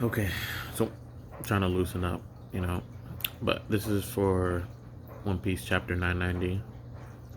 Okay, so I'm trying to loosen up, you know, but this is for One Piece chapter 990,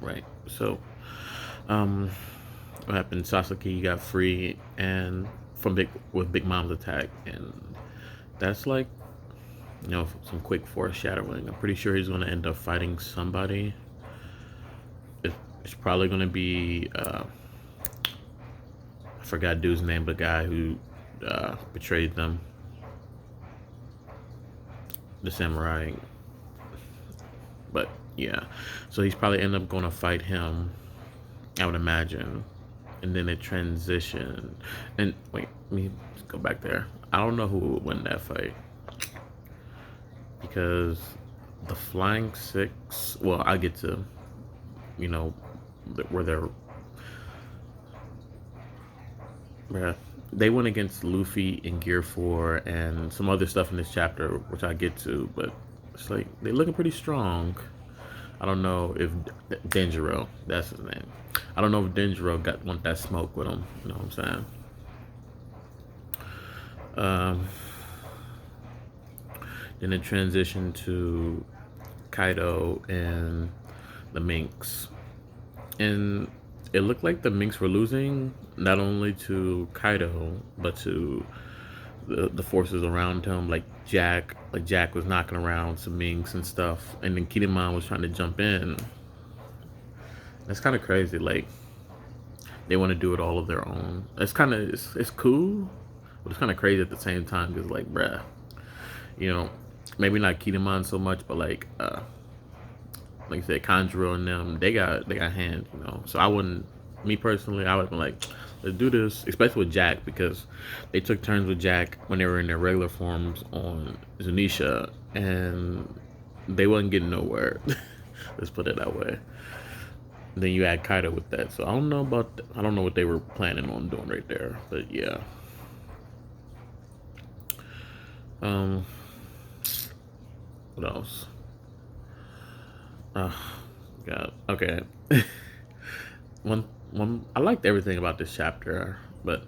right? So, um, what happened? Sasaki got free and from Big Mom's attack, and that's like some quick foreshadowing. I'm pretty sure he's gonna end up fighting somebody. It's probably gonna be I forgot dude's name, the guy who betrayed them, the samurai. But yeah, so he's probably end up going to fight him, I would imagine, and then it transition. And wait, let me go back there. I don't know who would win that fight because the Flying Six. Well, I get to you know where they're. They went against Luffy in Gear 4 and some other stuff in this chapter, which I get to, but it's like they're looking pretty strong. I don't know if Denjiro, that's his name. I don't know if Denjiro want that smoke with him. You know what I'm saying? Um, then it transitioned to Kaido and the Minks, and it looked like the Minks were losing not only to Kaido but to the forces around him, like Jack. Like Jack was knocking around some Minks and stuff, and then Kinemon was trying to jump in. That's kind of crazy. Like they want to do it all of their own. It's cool, but it's kind of crazy at the same time because like, bruh, you know, maybe not Kinemon so much, but like I said, Conjuro and them, they got hands, you know. So I wouldn't, me personally, I would have been like, let's do this, especially with Jack because they took turns with Jack when they were in their regular forms on Zunisha, and they wasn't getting nowhere. Let's put it that way. Then you add Kaido with that, so I don't know what they were planning on doing right there, but yeah. Um, what else? Oh, God. Okay. One. I liked everything about this chapter, but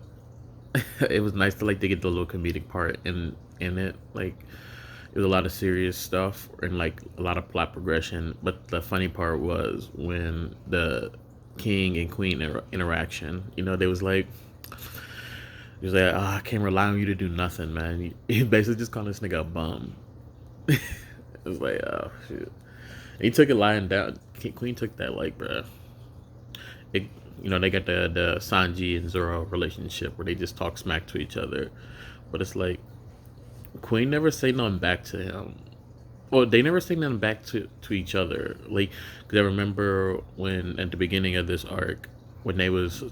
it was nice to like to get the little comedic part in it. Like it was a lot of serious stuff and like a lot of plot progression. But the funny part was when the king and queen interaction. You know, they was like, he was like, I can't rely on you to do nothing, man. He basically just called this nigga a bum. It was like, oh shit. He took it lying down. Queen took that like, bruh. It, they got the Sanji and Zoro relationship where they just talk smack to each other, but it's like Queen never say nothing back to him. Well, they never say nothing back to each other. Like, cause I remember when at the beginning of this arc, when they was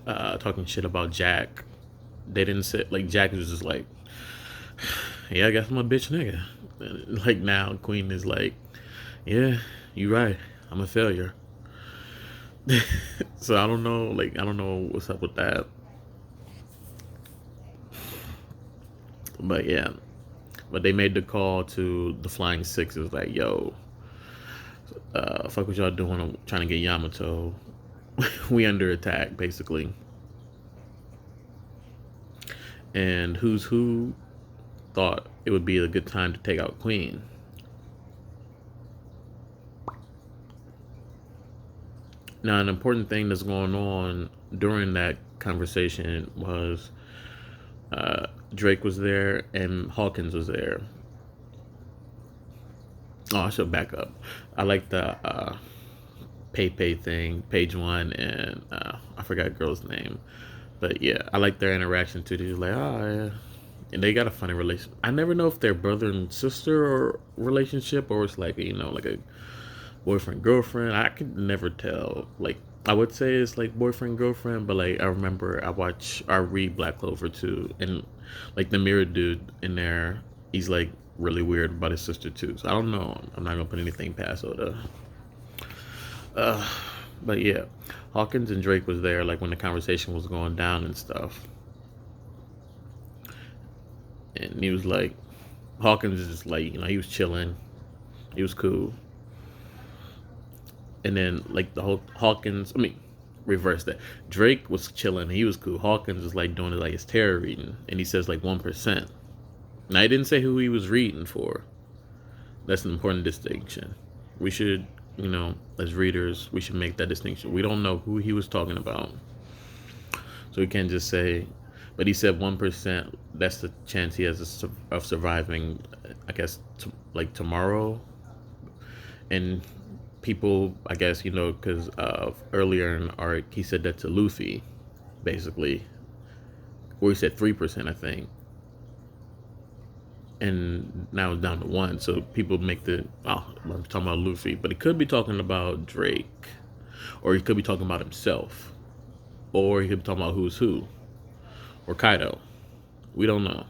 talking shit about Jack, they didn't say like Jack was just like, yeah, I guess I'm a bitch nigga. And, like now, Queen is like, yeah, you right, I'm a failure. So I don't know, like I don't know what's up with that, but yeah. But they made the call to the Flying Six. It was like, yo, fuck what y'all doing? I'm trying to get Yamato. We under attack, basically. And Who's Who thought it would be a good time to take out Queen. Now, an important thing that's going on during that conversation was Drake was there and Hawkins was there. Oh, I should back up. I like the Pay thing, Page One, and I forgot girl's name, but yeah, I like their interaction too. They're like, oh, yeah. And they got a funny relation. I never know if they're brother and sister or relationship or it's like like a boyfriend girlfriend. I could never tell. Like I would say it's like boyfriend girlfriend, but like I remember I read Black Clover too, and like the mirror dude in there, he's like really weird about his sister too. So I don't know. I'm not gonna put anything past Oda. Uh, but yeah, Hawkins and Drake was there like when the conversation was going down and stuff, and he was like, Hawkins is just like he was chilling, he was cool, and then like the whole Hawkins, I mean, reverse that. Drake was chilling, he was cool. Hawkins was like doing it like his terror reading, and he says like 1%. Now, I didn't say who he was reading for. That's an important distinction. We should, as readers, we should make that distinction. We don't know who he was talking about. So we can't just say, but he said 1%, that's the chance he has of surviving, I guess, like tomorrow. And people, I guess, because earlier in art, he said that to Luffy, basically, or he said 3%, I think. And now it's down to 1. So people make I'm talking about Luffy, but he could be talking about Drake, or he could be talking about himself, or he could be talking about who's who, or Kaido. We don't know.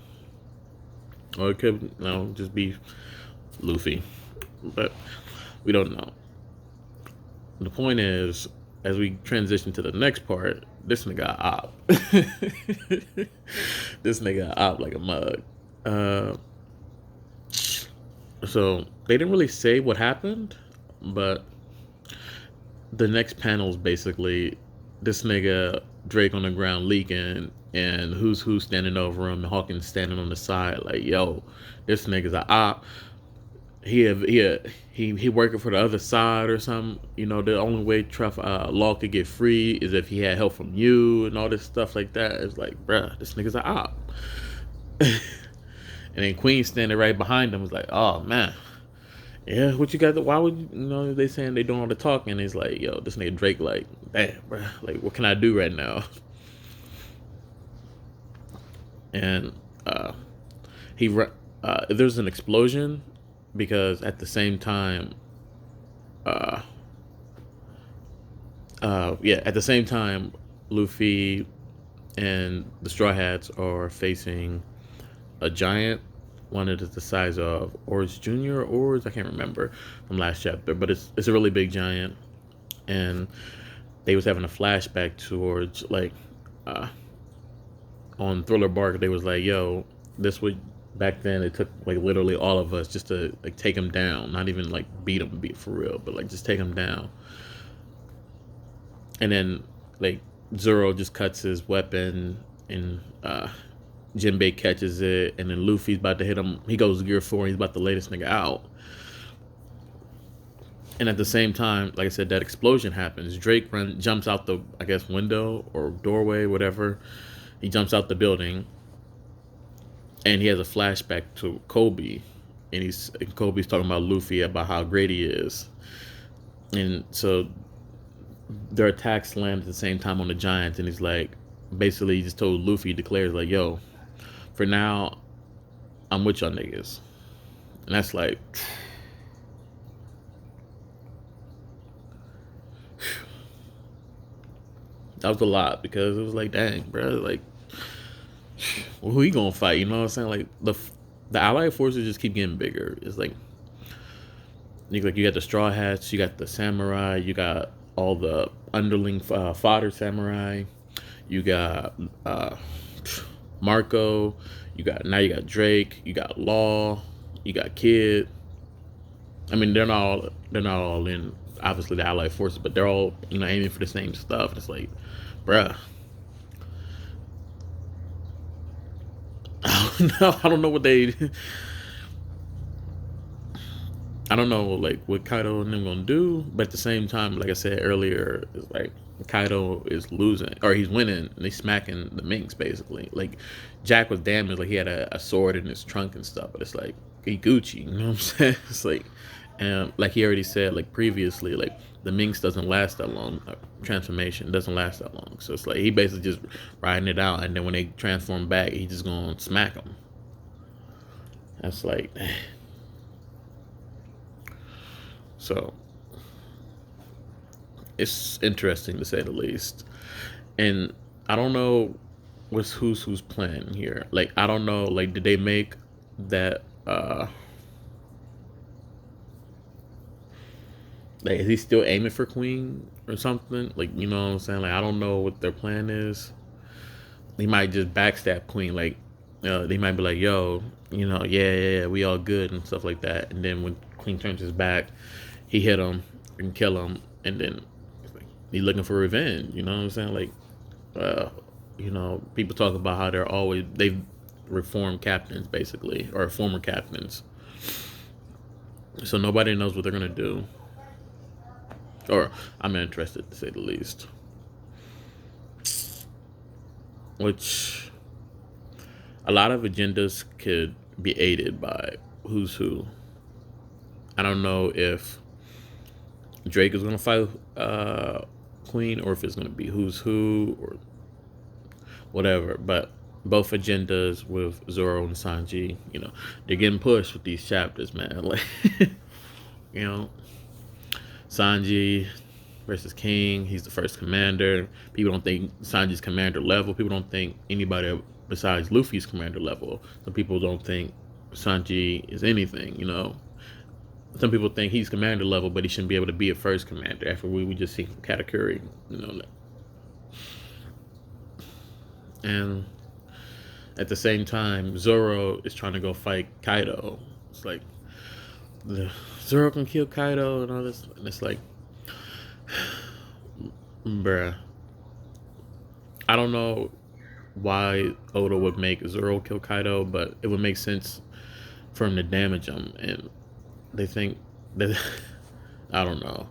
Or it could just be Luffy, but we don't know. The point is, as we transition to the next part, this nigga op. This nigga op like a mug. So they didn't really say what happened, but the next panel is basically this nigga Drake on the ground leaking, and who's who standing over him, and Hawkins standing on the side like, yo, this nigga's a op. He working for the other side or something. The only way Law could get free is if he had help from you and all this stuff like that. It's like, bruh, this nigga's a op. And then Queen standing right behind him was like, oh man, yeah, what you got? Why would they saying they doing all the talking? And he's like, yo, this nigga Drake like, damn, bruh, like what can I do right now? And there's an explosion, because at the same time, Luffy and the Straw Hats are facing a giant, one that is the size of Orange Jr. or Orange, I can't remember from last chapter, but it's a really big giant, and they was having a flashback towards on Thriller Bark. They was like, yo, this would back then it took like literally all of us just to like take him down, not even like beat him for real, but like just take him down. And then like Zoro just cuts his weapon, and Jinbei catches it, and then Luffy's about to hit him. He goes Gear 4, and he's about to lay this nigga out. And at the same time, like I said, that explosion happens. Drake jumps out the, I guess, window or doorway, whatever. He jumps out the building, and he has a flashback to Kobe, and Kobe's talking about Luffy, about how great he is. And so their attacks land at the same time on the Giants, and he's like, basically he just told Luffy, declares like, yo, for now, I'm with y'all niggas. And that's like, that was a lot, because it was like, dang, bro, like, well, who he gonna fight? You know what I'm saying? Like the Allied forces just keep getting bigger. It's like you got the Straw Hats, you got the Samurai, you got all the underling fodder Samurai, you got Marco, you got Drake, you got Law, you got Kid. I mean, they're not all in obviously the Allied forces, but they're all aiming for the same stuff. It's like, bruh. I don't know what they. I don't know like what Kaido and them gonna do, but at the same time, like I said earlier, it's like Kaido is losing or he's winning, and he's smacking the Minks basically. Like Jack was damaged, like he had a sword in his trunk and stuff, but it's like he Gucci, you know what I'm saying? It's like, and like he already said, like previously, like the Minx doesn't last that long. Transformation doesn't last that long, so it's like he basically just riding it out, and then when they transform back, he just gonna smack them. That's like, so it's interesting to say the least, and I don't know who's playing here. Like I don't know, like did they make that? Like, is he still aiming for Queen or something? Like, you know what I'm saying? Like, I don't know what their plan is. He might just backstab Queen. Like, they might be like, yo, yeah, we all good and stuff like that. And then when Queen turns his back, he hit him and kill him. And then he's looking for revenge. You know what I'm saying? Like, people talk about how they've reformed captains, basically, or former captains. So nobody knows what they're gonna do, or I'm interested to say the least. Which a lot of agendas could be aided by who's who. I don't know if Drake is gonna fight Queen, or if it's gonna be who's who or whatever. But both agendas with Zoro and Sanji, they're getting pushed with these chapters, man. Like, you know, Sanji versus King. He's the first commander. People don't think Sanji's commander level. People don't think anybody besides Luffy's commander level. Some people don't think Sanji is anything, Some people think he's commander level, but he shouldn't be able to be a first commander after we just see from Katakuri, And at the same time, Zoro is trying to go fight Kaido. It's like, Zoro can kill Kaido and all this. And it's like, bruh. I don't know why Oda would make Zoro kill Kaido, but it would make sense for him to damage him. And they think that, I don't know.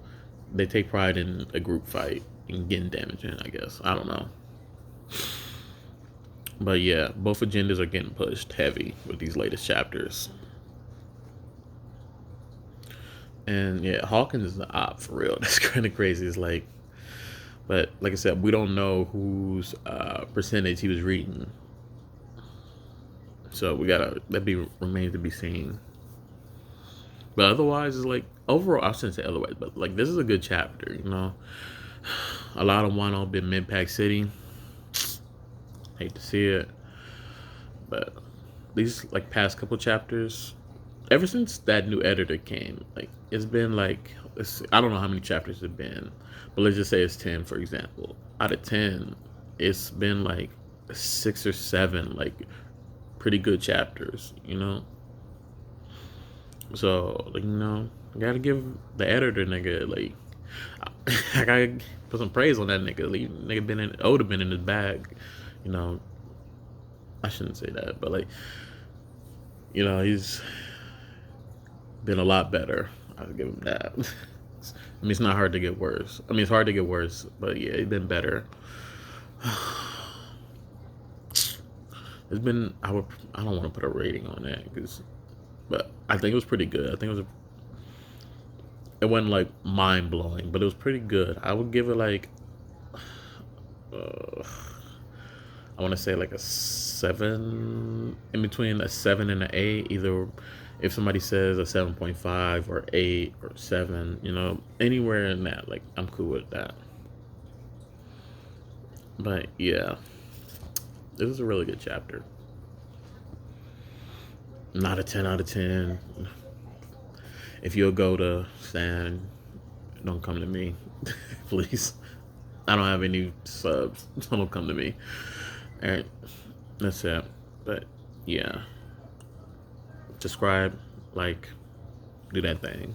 They take pride in a group fight and getting damage in, I guess. I don't know. But yeah, both agendas are getting pushed heavy with these latest chapters. And yeah, Hawkins is the op for real. That's kind of crazy. It's like, but like I said, we don't know whose percentage he was reading. So remains to be seen. But otherwise, it's like, overall, I shouldn't say otherwise, but like, this is a good chapter, A lot of Wano been Mid-Pack City. Hate to see it. But these like past couple chapters, ever since that new editor came, like it's been like, I don't know how many chapters it's been, but let's just say it's 10, for example. Out of 10, it's been like 6 or 7 like pretty good chapters, So like, I gotta give the editor nigga, like, I gotta put some praise on that nigga. Like, nigga Oda been in his bag, I shouldn't say that, but like, he's been a lot better. I'll give him that. I mean, it's not hard to get worse. I mean, it's hard to get worse, but yeah, he's been better. It's been, I don't want to put a rating on that, but I think it was pretty good. I think it wasn't like mind blowing, but it was pretty good. I would give it like, I want to say like a 7, in between a 7 and an 8. Either if somebody says a 7.5 or 8 or 7, anywhere in that, like, I'm cool with that. But yeah, this is a really good chapter. Not a 10 out of 10. If you'll go to Stan, don't come to me, please. I don't have any subs, so don't come to me. Alright, that's it. But yeah, subscribe, like, do that thing.